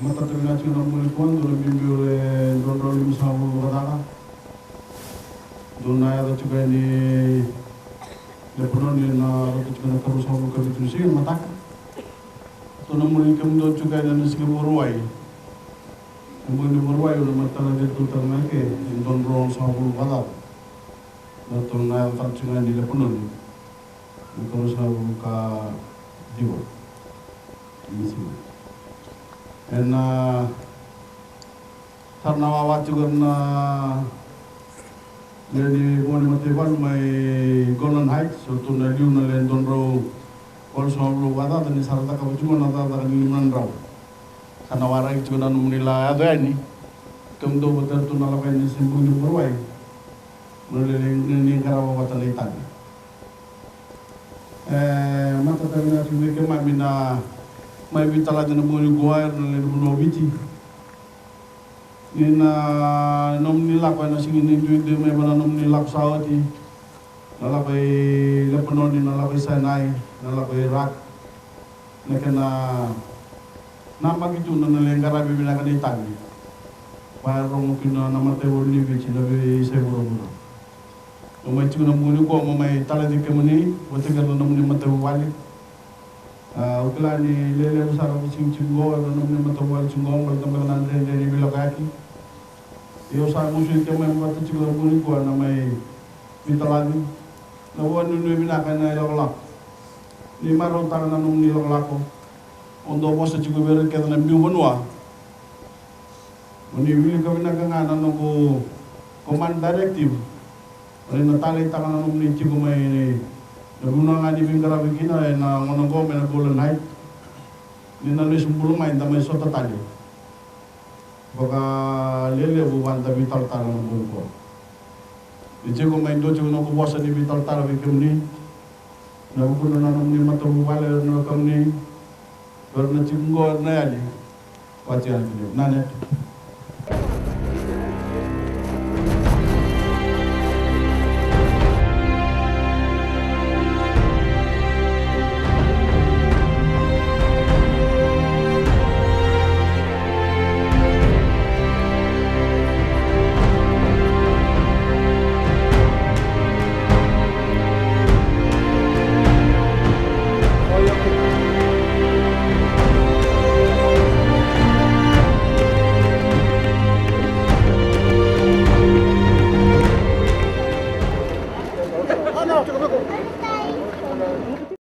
matatamina chuna muli kondo na bimbure ndondro limisa mulu kadaka dona ya chuka ni lepono ni na rotu chuka na karusa mulu kabitu sih mataka to na muli kamdo chuka na sigi borwai muli borwai na matala de tu tarna ke ndondro sa mulu kadaka na to na tar chuka ni lepono ni karusa mulu ka diwa isi na tarnawa juga na jadi moni matevan mai Golden Heights so tu na liu na len donro kol so lu wada dan sarata ka cuma na ta ni man raw kana warai juga na nila ado ni tum do betul tu na la ni simbu ni berwai mule ni karawa wata leitan mata tamina tu ke mamina mai vitala de moni goair na le no viti ina nom ni lak na singin ni de mai bana nom ni lak sawati na la pai le penoni na la pai sanai na la pai rak na kana nama gitu na le ngara bi na kana tangi pa rong kina na mate woni bi ci na bi se boro boro no mai ci na moni ko mo mai tala di kemani wote gar na nom ni mate wali uklani lele besar kucing cinggo ada namanya matawal cinggo kalau kembali nanti dari belok kaki yo sa musuh ke membuat cinggo buni gua namanya mitalani nawan nunu binakan na lok lima rontar nanung ni loko ondo bos cinggo beren kita nambi benua meni wili kami nakangan nanung command directive oleh natali tangan nanung ni cinggo mai Naguna nga di bingkara bikina na ngononggo na Golden Heights ni na lis mbulu main tamay sota tali baka lele buwan ta bital tala ng bulu ko di chego main do chego no kubosa ni bital tala bikim ni na bukuno na nung ni matabu wale no kam ni pero na chinggo na yali wati an ni nanet